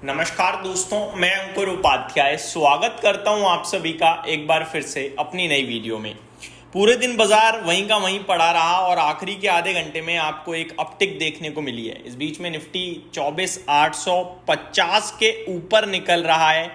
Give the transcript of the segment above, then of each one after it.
नमस्कार दोस्तों, मैं अंकुर उपाध्याय स्वागत करता हूं आप सभी का एक बार फिर से अपनी नई वीडियो में। पूरे दिन बाजार वहीं का वहीं पड़ा रहा और आखिरी के आधे घंटे में आपको एक अपटिक देखने को मिली है। इस बीच में निफ्टी 24,850 के ऊपर निकल रहा है।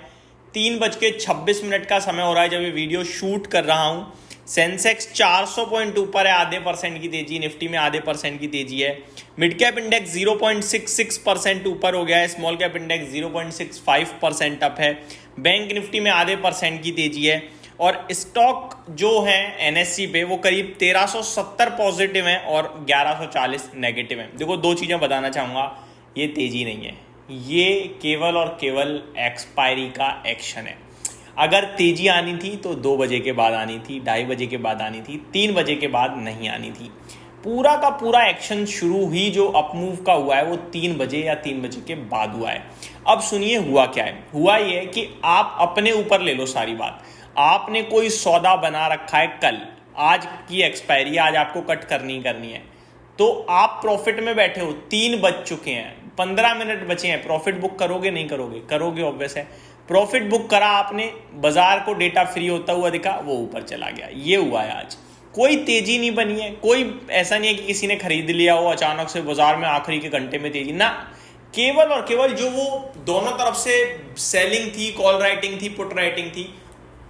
3:26 का समय हो रहा है जब ये वीडियो शूट कर रहा हूं। सेंसेक्स 400 पॉइंट ऊपर है, आधे परसेंट की तेजी। निफ्टी में आधे परसेंट की तेजी है। मिड कैप इंडेक्स 0.66% ऊपर हो गया है। स्मॉल कैप इंडेक्स 0.65% अप है। बैंक निफ्टी में आधे परसेंट की तेजी है और स्टॉक जो है एनएससी पे वो करीब 1370 पॉजिटिव है और 1140 नेगेटिव है। देखो, दो चीज़ें बताना चाहूँगा, ये तेजी नहीं है, ये केवल और केवल एक्सपायरी का एक्शन है। अगर तेजी आनी थी तो 2 बजे के बाद आनी थी, 2:30 बजे के बाद आनी थी, 3 बजे के बाद नहीं आनी थी। पूरा का पूरा एक्शन शुरू ही जो अपमूव का हुआ है वो 3 बजे या 3 बजे के बाद हुआ है। अब सुनिए हुआ क्या है। हुआ ये है कि आप अपने ऊपर ले लो सारी बात। आपने कोई सौदा बना रखा है, कल आज की एक्सपायरी, आज आपको कट करनी है, तो आप प्रॉफिट में बैठे हो। 3 बज चुके हैं, 15 मिनट बचे हैं। प्रॉफिट बुक करोगे नहीं करोगे? करोगे, ऑब्वियस है। प्रॉफिट बुक करा आपने, बाजार को डेटा फ्री होता हुआ दिखा, वो ऊपर चला गया। ये हुआ है आज। कोई तेजी नहीं बनी है, कोई ऐसा नहीं है कि किसी ने खरीद लिया हो अचानक से बाजार में आखिरी के घंटे में तेजी ना। केवल और केवल जो वो दोनों तरफ से सेलिंग थी, कॉल राइटिंग थी, पुट राइटिंग थी,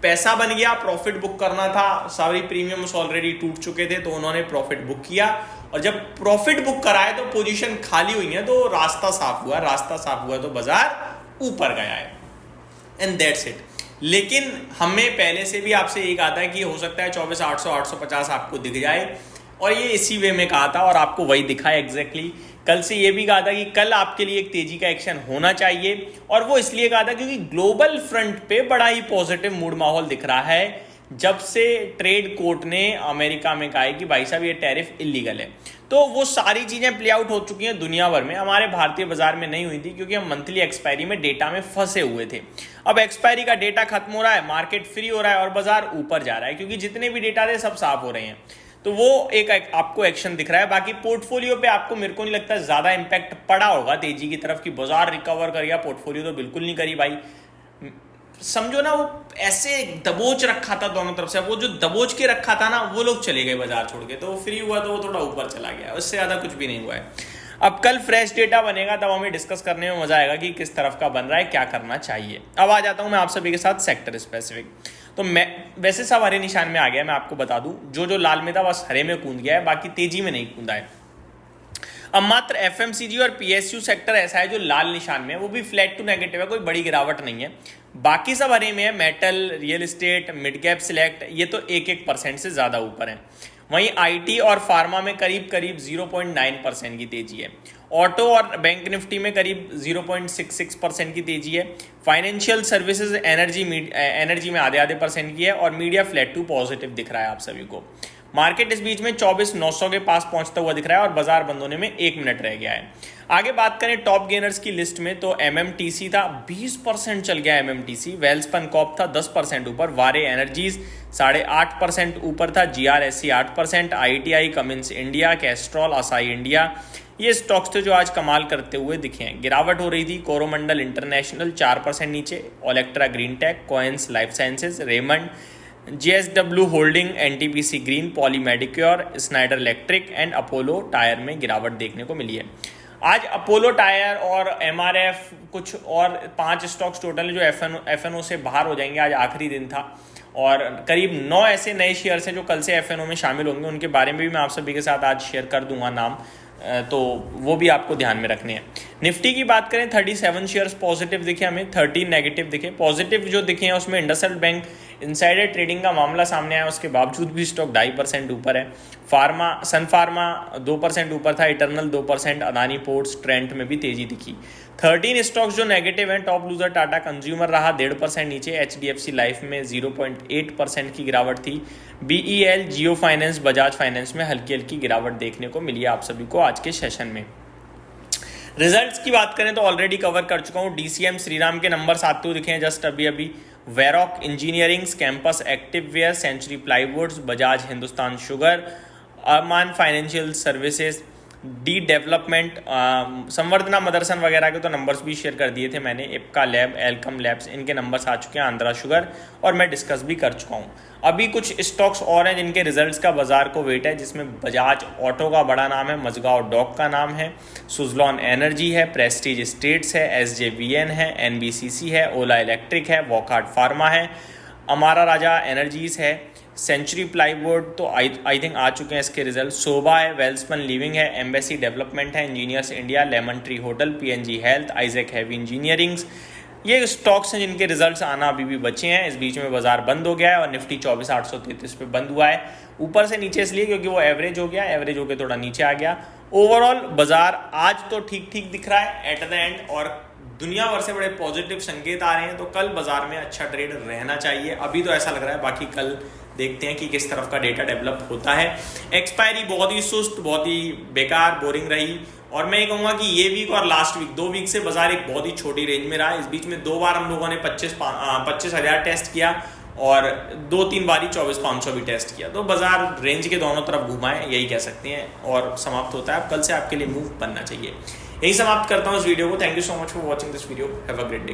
पैसा बन गया। प्रॉफिट बुक करना था, सारी प्रीमियम्स ऑलरेडी टूट चुके थे तो उन्होंने प्रॉफिट बुक किया। और जब प्रॉफिट बुक कराए तो पोजीशन खाली हुई है, तो रास्ता साफ हुआ। रास्ता साफ हुआ तो बाजार ऊपर गया है, एंड दैट्स इट। लेकिन हमें पहले से भी आपसे ये कहा था कि हो सकता है 24,800 850 आपको दिख जाए, और ये इसी वे में कहा था और आपको वही दिखा है एग्जैक्टली। कल से ये भी कहा था कि कल आपके लिए एक तेजी का एक्शन होना चाहिए, और वो इसलिए कहा था क्योंकि ग्लोबल फ्रंट पे बड़ा ही पॉजिटिव मूड माहौल दिख रहा है जब से ट्रेड कोर्ट ने अमेरिका में कहा है कि भाई साहब ये टैरिफ इलीगल है। तो वो सारी चीज़ें प्ले आउट हो चुकी हैं दुनिया भर में। हमारे भारतीय बाजार में नहीं हुई थी क्योंकि हम मंथली एक्सपायरी में डेटा में फंसे हुए थे। अब एक्सपायरी का डेटा खत्म हो रहा है, मार्केट फ्री हो रहा है और बाजार ऊपर जा रहा है क्योंकि जितने भी डेटा थे सब साफ हो रहे हैं। तो वो एक आपको एक्शन दिख रहा है। बाकी पोर्टफोलियो पे आपको, मेरे को नहीं लगता ज़्यादा इंपैक्ट पड़ा होगा तेजी की तरफ कि बाजार रिकवर कर गया। पोर्टफोलियो तो बिल्कुल नहीं करी भाई। समझो ना, वो ऐसे दबोच रखा था दोनों तरफ से। वो जो दबोच के रखा था ना, वो लोग चले गए बाजार छोड़ के, तो फ्री हुआ तो वो थोड़ा ऊपर चला गया। उससे ज़्यादा कुछ भी नहीं हुआ है। अब कल फ्रेश डेटा बनेगा तब हमें डिस्कस करने में मजा आएगा कि किस तरफ का बन रहा है, क्या करना चाहिए। अब आ जाता हूं मैं आप सभी के साथ सेक्टर स्पेसिफिक। तो मैं वैसे सब हरे निशान में आ गया। मैं आपको बता दूं, जो लाल में था बस हरे में कूद गया है, बाकी तेजी में नहीं कूदा है। अब मात्र एफएमसीजी और पीएसयू सेक्टर ऐसा है जो लाल निशान में है, वो भी फ्लैट टू नेगेटिव है, कोई बड़ी गिरावट नहीं है। बाकी सब हरे में है। Metal, real estate, mid cap select, ये तो 1% से ज़्यादा ऊपर है। वहीं आईटी और फार्मा में करीब करीब 0.9% की तेजी है। ऑटो और बैंक निफ्टी में करीब 0.66% की तेजी है। फाइनेंशियल सर्विसेज, एनर्जी में आधे परसेंट की है और मीडिया फ्लैट टू पॉजिटिव दिख रहा है आप सभी को। मार्केट इस बीच में 24,900 के पास पहुंचता हुआ दिख रहा है और बाजार बंद होने में 1 मिनट रह गया है। आगे बात करें टॉप गेनर्स की लिस्ट में, तो एमएमटीसी था 20% चल गया। एमएमटीसी, वेल्सपन कॉप था 10% ऊपर, वारे एनर्जीज 8.5% ऊपर था, GRSC 8%, ITI, Cummins India, Castrol, acai India, ये स्टॉक्स थे जो आज कमाल करते हुए दिखे हैं। गिरावट हो रही थी कोरोमंडल इंटरनेशनल 4% नीचे, Olectra Green Tech, Cohance Life Sciences, Raymond, JSW Holding, NTPC Green, Poly Medicure, Schneider Electric and Apollo Tyre में गिरावट देखने को मिली है। आज अपोलो टायर और एमआरएफ, कुछ और 5 स्टॉक्स टोटल जो एफएनओ से बाहर हो जाएंगे। आज आखिरी दिन था और करीब 9 ऐसे नए शेयर्स हैं जो कल से एफएनओ में शामिल होंगे। उनके बारे में भी मैं आप सभी के साथ आज शेयर कर दूंगा नाम, तो वो भी आपको ध्यान में रखने हैं। निफ्टी की बात करें, 37 शेयर्स पॉजिटिव दिखे हमें, 13 नेगेटिव दिखे। पॉजिटिव जो दिखे हैं उसमें इंडसइंड बैंक इनसाइडर ट्रेडिंग का मामला सामने आया, उसके बावजूद भी स्टॉक 2.5% ऊपर है। सन फार्मा 2% ऊपर था, इटर्नल 2%, अदानी पोर्ट्स, ट्रेंट में भी तेजी दिखी। 13 स्टॉक्स जो नेगेटिव हैं, टॉप लूजर टाटा कंज्यूमर रहा 1.5% नीचे, एचडीएफसी लाइफ में 0.8% की गिरावट थी। बीईएल, जियो फाइनेंस, बजाज फाइनेंस में हल्की हल्की गिरावट देखने को मिली है आप सभी को आज के सेशन में। रिजल्ट्स की बात करें तो ऑलरेडी कवर कर चुका हूं। डीसीएम श्रीराम के नंबर आते हुए दिखे हैं जस्ट अभी। Varroc Engineering, Campus Activewear, Century Plywoods, Bajaj Hindusthan Sugar, Arman Financial Services, Dee Development, Samvardhana Motherson वगैरह के तो नंबर्स भी शेयर कर दिए थे मैंने। इप्का लैब, एल्कम लैब्स, इनके नंबर्स आ चुके हैं, आंध्रा शुगर, और मैं डिस्कस भी कर चुका हूँ। अभी कुछ स्टॉक्स और हैं जिनके रिजल्ट्स का बाजार को वेट है, जिसमें बजाज ऑटो का बड़ा नाम है, मजगांव डॉक का नाम है, सुजलॉन एनर्जी है, प्रेस्टीज स्टेट्स है, SJVN है, NBCC है, ओला इलेक्ट्रिक है, वॉकहार्ट फार्मा है, अमारा राजा एनर्जीज है, सेंचुरी प्लाईवुड तो आई थिंक आ चुके हैं इसके रिजल्ट, सोबा है, वेल्सपन लिविंग है, एम्बेसी डेवलपमेंट है, engineers India, lemon tree hotel, PNG health, Isaac heavy engineerings, ये स्टॉक्स हैं जिनके रिजल्ट्स आना अभी भी बचे हैं। इस बीच में बाजार बंद हो गया है और निफ्टी 24,833 पे बंद हुआ है, ऊपर से नीचे इसलिए क्योंकि वो एवरेज हो गया, एवरेज होकर थोड़ा नीचे आ गया। ओवरऑल बाजार आज तो ठीक ठीक दिख रहा है एट द एंड, और दुनिया भर से बड़े पॉजिटिव संकेत आ रहे हैं, तो कल बाजार में अच्छा ट्रेड रहना चाहिए। अभी तो ऐसा लग रहा है, बाकी कल देखते हैं कि किस तरफ का डेटा डेवलप होता है। एक्सपायरी बहुत ही सुस्त, बहुत ही बेकार, बोरिंग रही, और मैं ये कहूँगा कि ये वीक और लास्ट वीक 2 वीक से बाजार एक बहुत ही छोटी रेंज में रहा। इस बीच में 2 बार हम लोगों ने 25,000 टेस्ट किया और 2-3 बार ही 24,500 भी टेस्ट किया, तो बाजार रेंज के दोनों तरफ घुमा है, यही कह सकते हैं, और समाप्त होता है। अब कल से आपके लिए मूव बनना चाहिए। यही समाप्त करता हूँ इस वीडियो को। Thank you so much for watching this video. Have a great day.